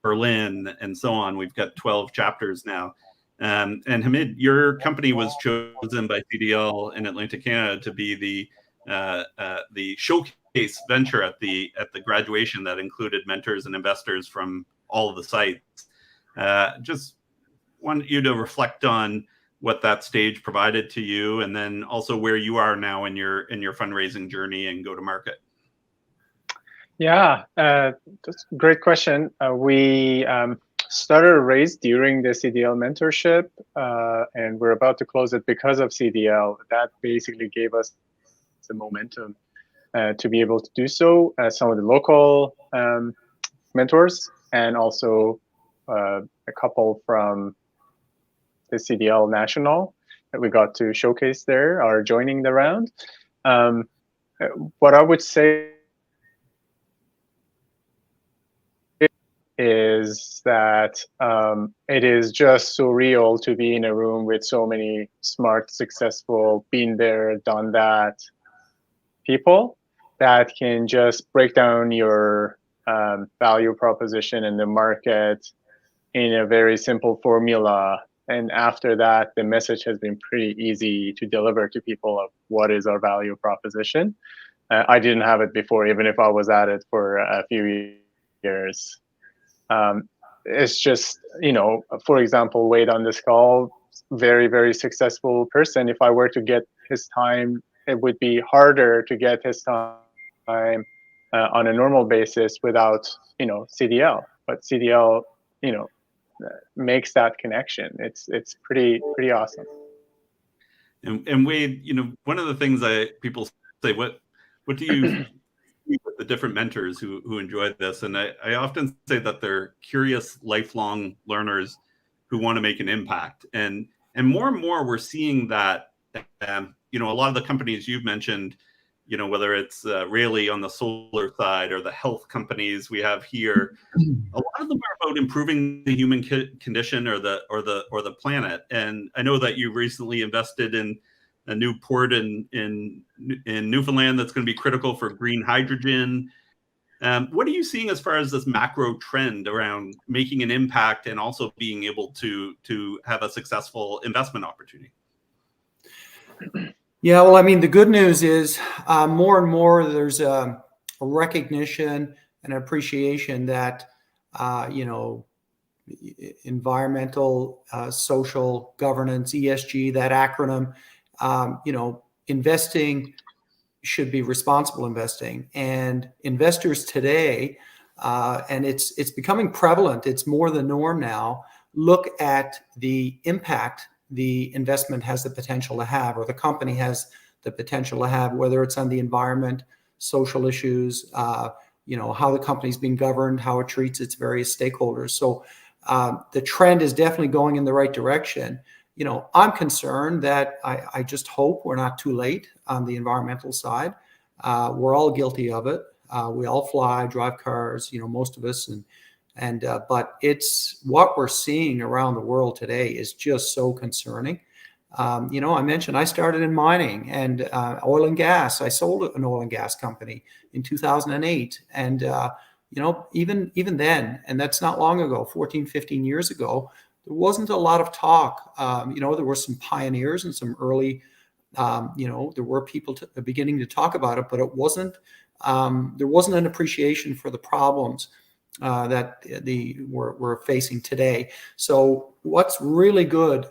Berlin, and so on. We've got 12 chapters now. And Hamid, your company was chosen by CDL in Atlantic, Canada, to be the showcase venture at the graduation that included mentors and investors from all of the sites. Just want you to reflect on what that stage provided to you, and then also where you are now in your fundraising journey and go to market. Yeah, that's a great question. We started a raise during the CDL mentorship, and we're about to close it because of CDL. That basically gave us the momentum to be able to do so. Some of the local mentors and also a couple from the CDL National that we got to showcase there are joining the round. What I would say is that it is just surreal to be in a room with so many smart, successful, been there, done that people that can just break down your value proposition in the market in a very simple formula. And after that, the message has been pretty easy to deliver to people of what is our value proposition. I didn't have it before, even if I was at it for a few years. It's just, you know, for example, Wade on this call, very, very successful person. If I were to get his time, it would be harder to get his time on a normal basis without, you know, CDL. But CDL, you know, makes that connection. It's pretty awesome. And Wade, you know, one of the things people say, what do you see with the different mentors who enjoy this? And I often say that they're curious, lifelong learners who want to make an impact. And more we're seeing that, you know, a lot of the companies you've mentioned, you know, whether it's Rayleigh on the solar side or the health companies we have here, a lot of them are about improving the human condition or the planet. And I know that you recently invested in a new port in Newfoundland that's going to be critical for green hydrogen. What are you seeing as far as this macro trend around making an impact and also being able to have a successful investment opportunity? Yeah, well, I mean, the good news is more and more there's a recognition and appreciation that, you know, environmental, social governance, ESG, that acronym, you know, investing should be responsible investing. And investors today, and it's becoming prevalent, it's more the norm now, look at the impact the investment has the potential to have, or the company has the potential to have, whether it's on the environment, social issues, you know, how the company's being governed, how it treats its various stakeholders. So the trend is definitely going in the right direction. You know, I'm concerned that I just hope we're not too late on the environmental side. We're all guilty of it. We all fly, drive cars, you know, most of us, but it's what we're seeing around the world today is just so concerning. You know, I mentioned I started in mining and oil and gas. I sold an oil and gas company in 2008. And, you know, even then, and that's not long ago, 14, 15 years ago, there wasn't a lot of talk. You know, there were some pioneers and some early, you know, there were people beginning to talk about it, but it wasn't, there wasn't an appreciation for the problems that we're facing today. So what's really good,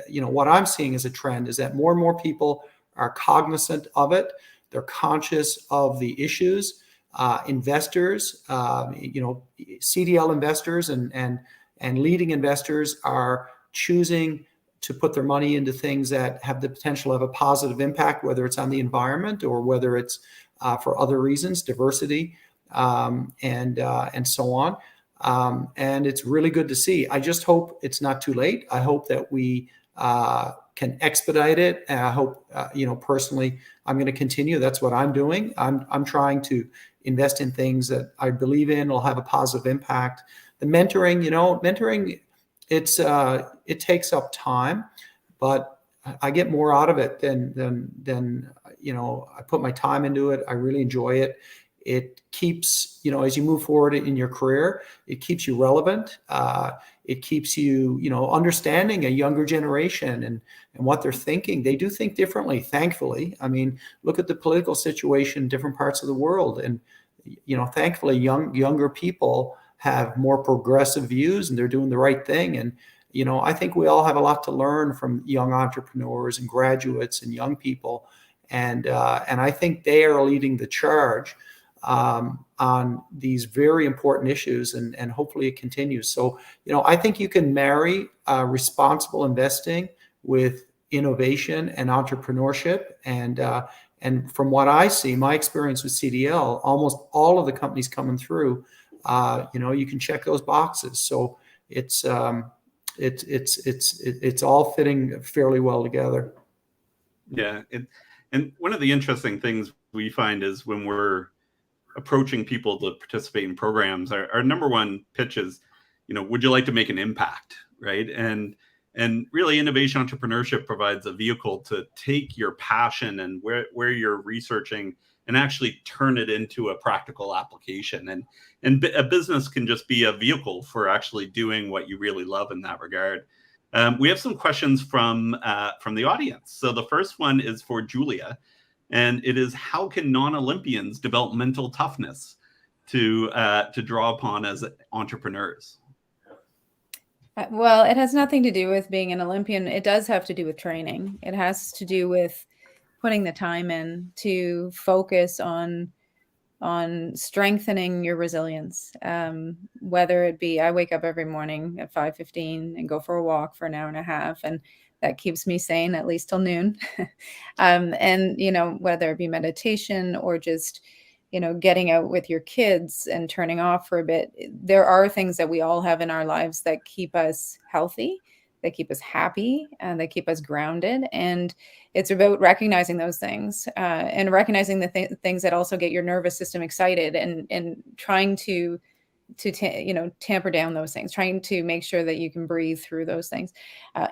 you know, what I'm seeing as a trend is that more and more people are cognizant of it. They're conscious of the issues. Investors, you know, CDL investors and leading investors are choosing to put their money into things that have the potential to have a positive impact, whether it's on the environment or whether it's for other reasons, diversity, and so on. And it's really good to see. I just hope it's not too late. I hope that we can expedite it. And I hope, you know, personally, I'm going to continue. That's what I'm doing. I'm trying to invest in things that I believe in will have a positive impact. The mentoring, you know, it takes up time, but I get more out of it than you know, I put my time into it. I really enjoy it. It keeps, you know, as you move forward in your career, it keeps you relevant. It keeps you, you know, understanding a younger generation and what they're thinking. They do think differently, thankfully. I mean, look at the political situation in different parts of the world. And, you know, thankfully, younger people have more progressive views and they're doing the right thing. And, you know, I think we all have a lot to learn from young entrepreneurs and graduates and young people. And I think they are leading the charge. on these very important issues, and hopefully it continues. So, I think you can marry responsible investing with innovation and entrepreneurship. And from what I see, my experience with CDL, almost all of the companies coming through, you can check those boxes. So it's all fitting fairly well together. Yeah, and one of the interesting things we find is when we're approaching people to participate in programs, our number one pitch is, would you like to make an impact, right? And really, innovation entrepreneurship provides a vehicle to take your passion and where you're researching and actually turn it into a practical application. And a business can just be a vehicle for actually doing what you really love in that regard. We have some questions from the audience. So the first one is for Julia, and it is, how can non-Olympians develop mental toughness to draw upon as entrepreneurs? Well, it has nothing to do with being an Olympian. It does have to do with training. It has to do with putting the time in to focus on strengthening your resilience. Whether it be, I wake up every morning at 5:15 and go for a walk for an hour and a half, and that keeps me sane at least till noon. And whether it be meditation or just getting out with your kids and turning off for a bit, there are things that we all have in our lives that keep us healthy, that keep us happy, and that keep us grounded. And it's about recognizing those things and recognizing the things that also get your nervous system excited, and trying to tamper down those things, trying to make sure that you can breathe through those things.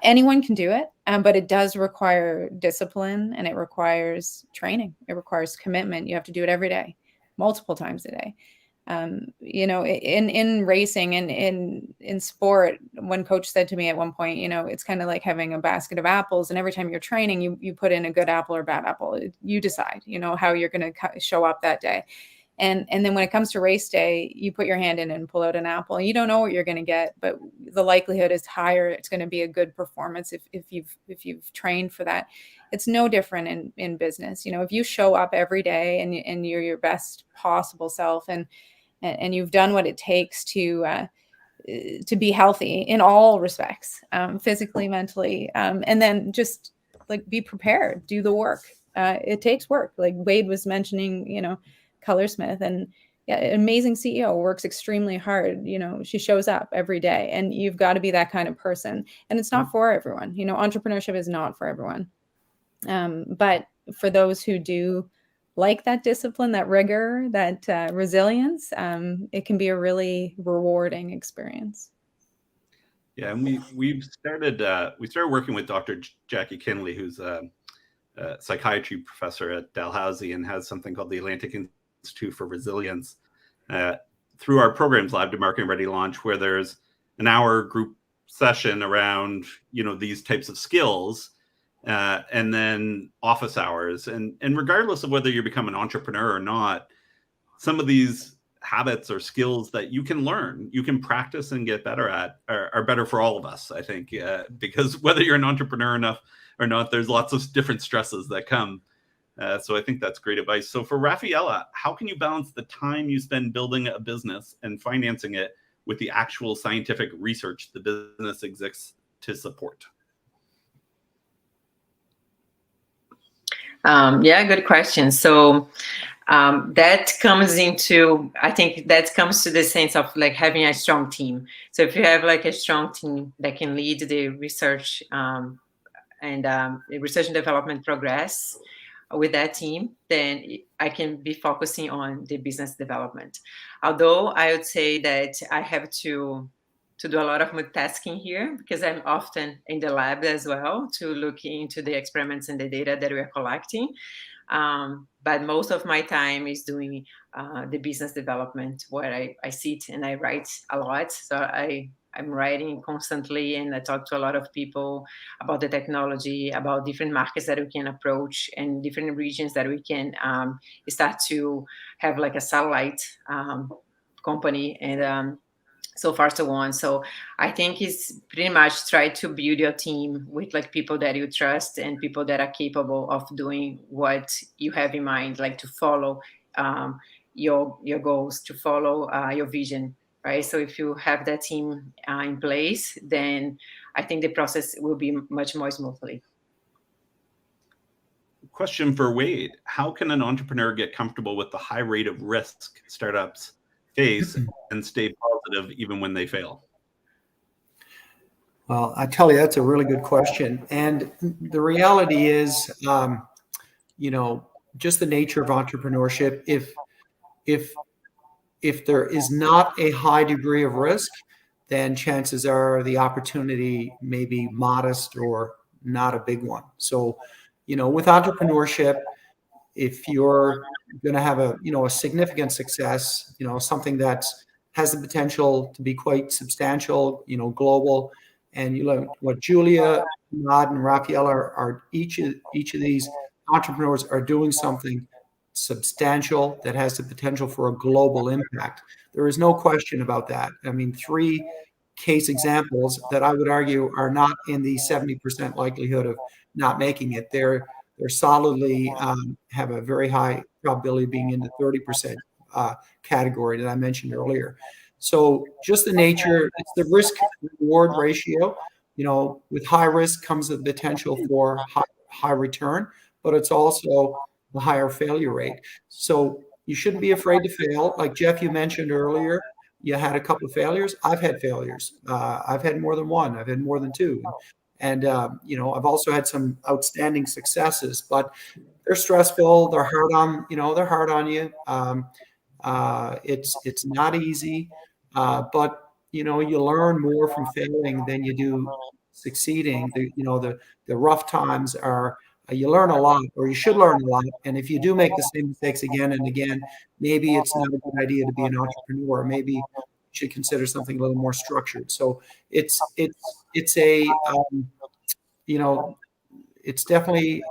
Anyone can do it, but it does require discipline, and it requires training. It requires commitment. You have to do it every day, multiple times a day. In racing and in sport, one coach said to me at one point, it's kind of like having a basket of apples, and every time you're training, you put in a good apple or bad apple. You decide, how you're going to show up that day. And then when it comes to race day, you put your hand in and pull out an apple. You don't know what you're going to get, but the likelihood is higher. It's going to be a good performance if you've trained for that. It's no different in business. If you show up every day and you're your best possible self, and you've done what it takes to be healthy in all respects, physically, mentally, and then just be prepared, do the work. It takes work. Like Wade was mentioning, Colorsmith, and amazing CEO, works extremely hard. She shows up every day, and you've got to be that kind of person. And it's not for everyone. Entrepreneurship is not for everyone. But for those who do like that discipline, that rigor, that resilience, it can be a really rewarding experience. Yeah, and we started working with Dr. Jackie Kinley, who's a psychiatry professor at Dalhousie and has something called the Atlantic Institute for Resilience, through our programs Lab to Market Ready Launch, where there's an hour group session around these types of skills, and then office hours, and regardless of whether you become an entrepreneur or not, some of these habits or skills that you can learn, you can practice and get better at are better for all of us, I think, because whether you're an entrepreneur enough or not, there's lots of different stresses that come. So I think that's great advice. So for Rafaela, how can you balance the time you spend building a business and financing it with the actual scientific research the business exists to support? Good question. So that comes to the sense of having a strong team. So if you have a strong team that can lead the research and the research and development progress with that team, then I can be focusing on the business development. Although I would say that I have to do a lot of multitasking here, because I'm often in the lab as well to look into the experiments and the data that we are collecting. But most of my time is doing the business development, where I sit and I write a lot. So I'm writing constantly, and I talk to a lot of people about the technology, about different markets that we can approach, and different regions that we can start to have a satellite company, and so far so on. So I think it's pretty much try to build your team with people that you trust and people that are capable of doing what you have in mind, to follow your goals, to follow your vision, right? So if you have that team in place, then I think the process will be much more smoothly. Question for Wade. How can an entrepreneur get comfortable with the high rate of risk startups face and stay positive even when they fail? Well, I tell you, that's a really good question. And the reality is, just the nature of entrepreneurship, if there is not a high degree of risk, then chances are the opportunity may be modest or not a big one. So, with entrepreneurship, if you're going to have a significant success, something that has the potential to be quite substantial, global, and what Julia, Ahmad, and Raphael are each of these entrepreneurs are doing something substantial that has the potential for a global impact. There is no question about that. I mean, 3 case examples that I would argue are not in the 70% likelihood of not making it. They're solidly have a very high probability of being in the 30% category that I mentioned earlier. So just the nature, it's the risk reward ratio. With high risk comes the potential for high return, but it's also the higher failure rate. So you shouldn't be afraid to fail. Like Jeff, you mentioned earlier, you had a couple of failures. I've had failures. I've had more than one. I've had more than 2. And, I've also had some outstanding successes, but they're stressful. They're hard on you. It's not easy, but, you learn more from failing than you do succeeding. The rough times are, you learn a lot, or you should learn a lot. And if you do make the same mistakes again and again, maybe it's not a good idea to be an entrepreneur. Maybe you should consider something a little more structured. So it's definitely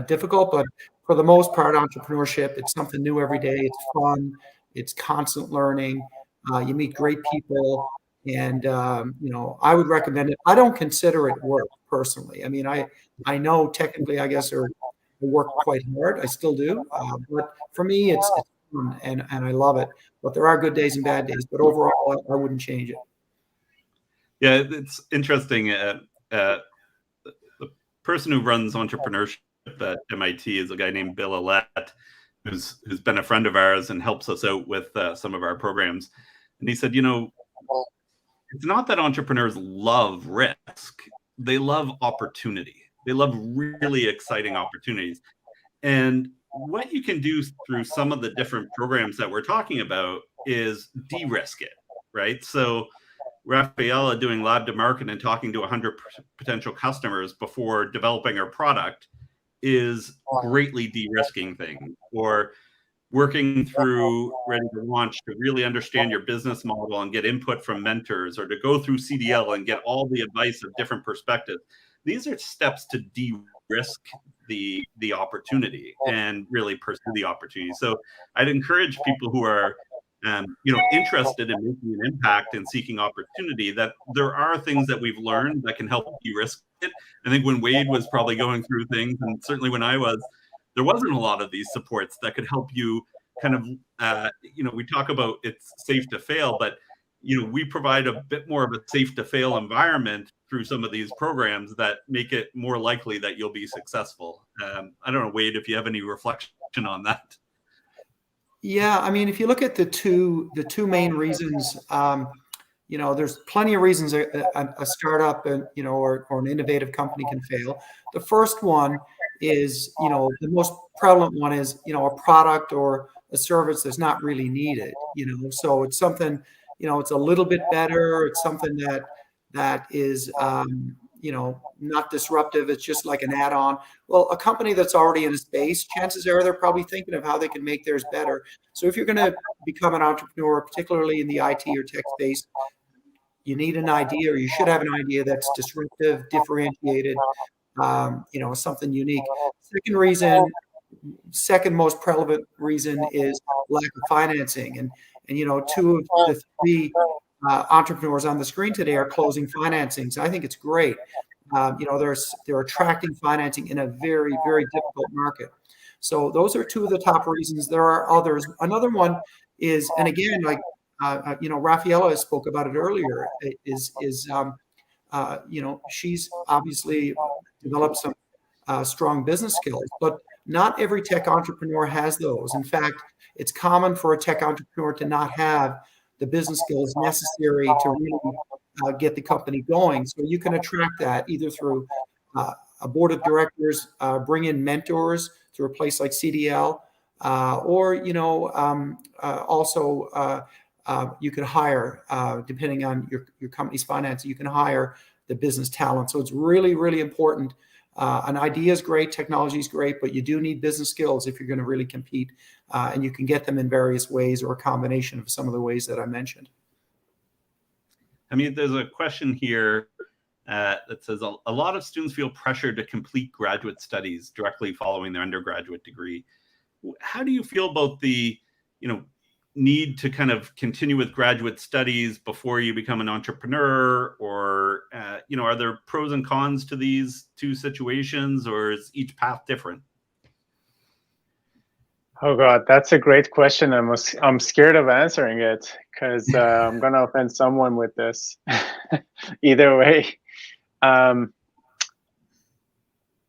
difficult, but for the most part, entrepreneurship, it's something new every day. It's fun. It's constant learning. You meet great people. And, I would recommend it. I don't consider it work personally. I mean, I know technically, I guess, I work quite hard. I still do. But for me, it's fun and I love it. But there are good days and bad days. But overall, I wouldn't change it. Yeah, it's interesting. The person who runs entrepreneurship at MIT is a guy named Bill Alette, who's been a friend of ours and helps us out with some of our programs. And he said, it's not that entrepreneurs love risk. They love opportunity. They love really exciting opportunities. And what you can do through some of the different programs that we're talking about is de-risk it, right? So Rafaela doing lab to market and talking to 100 potential customers before developing her product is greatly de-risking things. Or working through Ready to Launch to really understand your business model and get input from mentors, or to go through CDL and get all the advice of different perspectives. These are steps to de-risk the opportunity and really pursue the opportunity. So I'd encourage people who are interested in making an impact and seeking opportunity, that there are things that we've learned that can help de-risk it. I think when Wade was probably going through things, and certainly when I was, there wasn't a lot of these supports that could help you kind of, we talk about it's safe to fail, but, we provide a bit more of a safe to fail environment through some of these programs that make it more likely that you'll be successful. I don't know, Wade, if you have any reflection on that. Yeah, I mean, if you look at the two main reasons, there's plenty of reasons a startup, or an innovative company can fail. The first one is, the most prevalent one is, a product or a service that's not really needed. So it's something, it's a little bit better. It's something that is, not disruptive. It's just like an add-on. Well, a company that's already in a space, chances are they're probably thinking of how they can make theirs better. So if you're going to become an entrepreneur, particularly in the IT or tech space, you need an idea, or you should have an idea that's disruptive, differentiated, something unique. Second most prevalent reason is lack of financing. And 2 of the 3 entrepreneurs on the screen today are closing financings. I think it's great. They're attracting financing in a very, very difficult market. So those are two of the top reasons. There are others. Another one is, and again, like Rafaela spoke about it earlier, she's obviously developed some strong business skills, but not every tech entrepreneur has those. In fact, it's common for a tech entrepreneur to not have the business skills necessary to really get the company going. So you can attract that either through a board of directors, bring in mentors through a place like CDL, or also you could hire, depending on your company's finances, you can hire the business talent. So it's really, really important. An idea is great, technology is great, but you do need business skills if you're going to really compete, and you can get them in various ways or a combination of some of the ways that I mentioned. I mean, there's a question here that says a lot of students feel pressure to complete graduate studies directly following their undergraduate degree. How do you feel about the, need to kind of continue with graduate studies before you become an entrepreneur, or are there pros and cons to these two situations, or is each path different? Oh God, that's a great question. I'm scared of answering it because I'm gonna offend someone with this. Either way,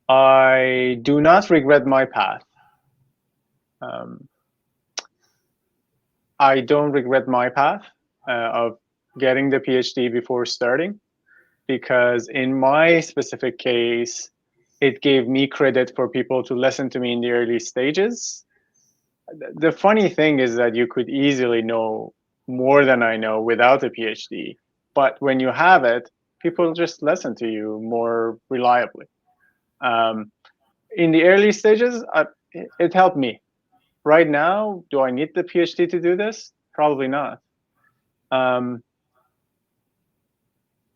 I do not regret my path. I don't regret my path of getting the PhD before starting, because in my specific case, it gave me credit for people to listen to me in the early stages. The funny thing is that you could easily know more than I know without a PhD, but when you have it, people just listen to you more reliably. In the early stages, it helped me. Right now, do I need the PhD to do this? Probably not.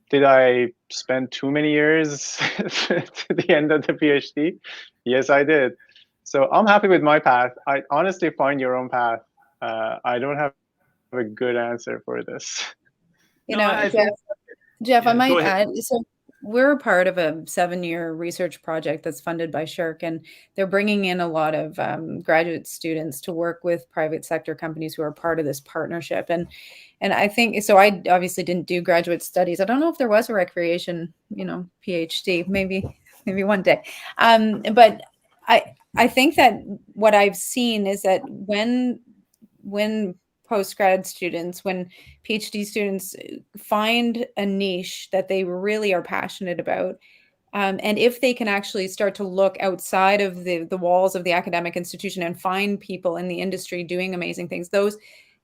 Did I spend too many years to the end of the PhD? Yes, I did. So I'm happy with my path. I honestly find your own path. I don't have a good answer for this. Jeff, I might add, so we're a part of a 7-year research project that's funded by SSHRC, and they're bringing in a lot of graduate students to work with private sector companies who are part of this partnership. And I think, so I obviously didn't do graduate studies. I don't know if there was a recreation, PhD, maybe one day. But I think that what I've seen is that when postgrad students, when PhD students find a niche that they really are passionate about, and if they can actually start to look outside of the walls of the academic institution and find people in the industry doing amazing things,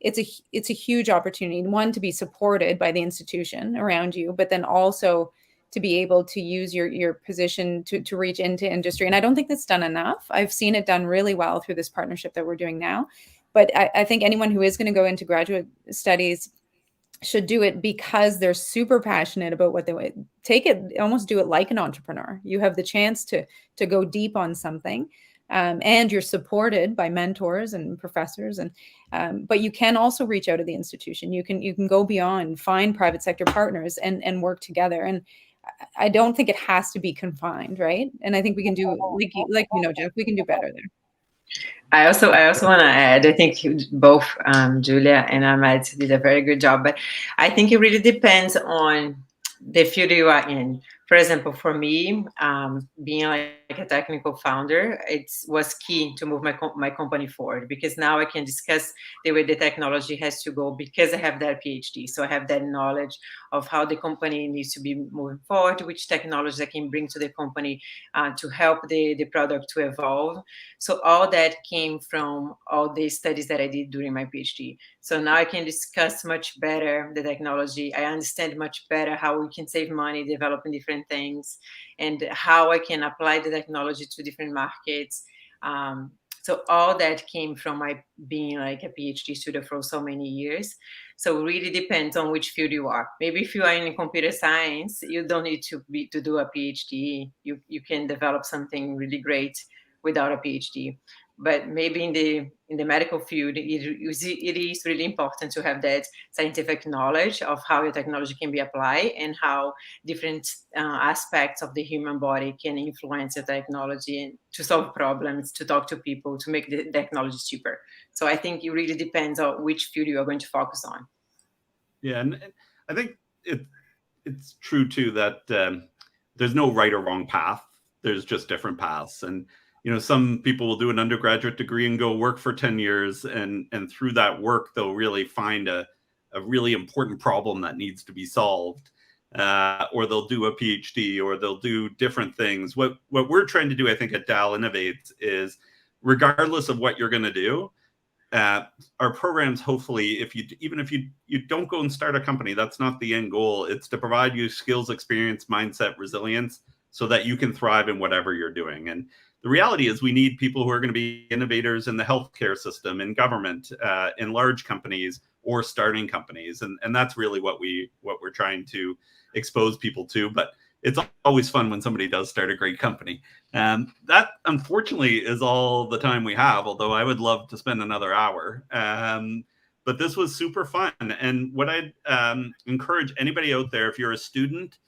it's a huge opportunity. One, to be supported by the institution around you, but then also to be able to use your position to reach into industry. And I don't think that's done enough. I've seen it done really well through this partnership that we're doing now. But I think anyone who is going to go into graduate studies should do it because they're super passionate about what they take it, almost do it like an entrepreneur. You have the chance to go deep on something, and you're supported by mentors and professors, and but you can also reach out to the institution. You can go beyond, find private sector partners and work together. And I don't think it has to be confined, right? And I think we can do, like Jeff, we can do better there. I also want to add, I think both Julia and Ahmed did a very good job, but I think it really depends on the field you are in. For example, for me, being like a technical founder, it was key to move my company forward, because now I can discuss the way the technology has to go because I have that PhD. So I have that knowledge of how the company needs to be moving forward, which technologies I can bring to the company to help the product to evolve. So all that came from all the studies that I did during my PhD. So now I can discuss much better the technology. I understand much better how we can save money developing different things, and how I can apply the technology to different markets. So all that came from my being like a PhD student for so many years. So it really depends on which field you are. Maybe if you are in computer science, you don't need to do a PhD. You can develop something really great without a PhD. but maybe in the medical field, it is really important to have that scientific knowledge of how your technology can be applied and how different aspects of the human body can influence the technology and to solve problems, to talk to people, to make the technology cheaper. So I think it really depends on which field you are going to focus on. Yeah, and I think it's true too that there's no right or wrong path. There's just different paths, and some people will do an undergraduate degree and go work for 10 years, and through that work they'll really find a really important problem that needs to be solved, or they'll do a PhD, or they'll do different things. What we're trying to do, I think, at Dawe Innovates is, regardless of what you're going to do, our programs, hopefully, even if you don't go and start a company, that's not the end goal. It's to provide you skills, experience, mindset, resilience, so that you can thrive in whatever you're doing. And the reality is we need people who are going to be innovators in the healthcare system, in government, in large companies, or starting companies. And that's really what we're trying to expose people to. But it's always fun when somebody does start a great company. That, unfortunately, is all the time we have, although I would love to spend another hour. But this was super fun. And what I'd encourage anybody out there, if you're a student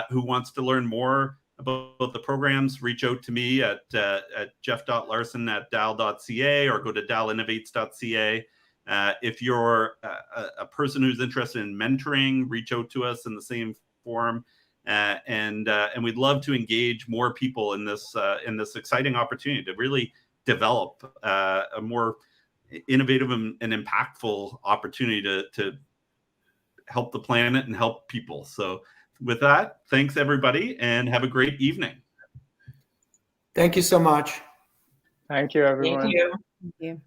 who wants to learn more about the programs, reach out to me at jeff.larsen@dawe.ca, or go to daweinnovates.ca. If you're a person who's interested in mentoring, reach out to us in the same form. And we'd love to engage more people in this exciting opportunity to really develop a more innovative and impactful opportunity to help the planet and help people. So with that, thanks everybody, and have a great evening. Thank you so much. Thank you, everyone. Thank you. Thank you.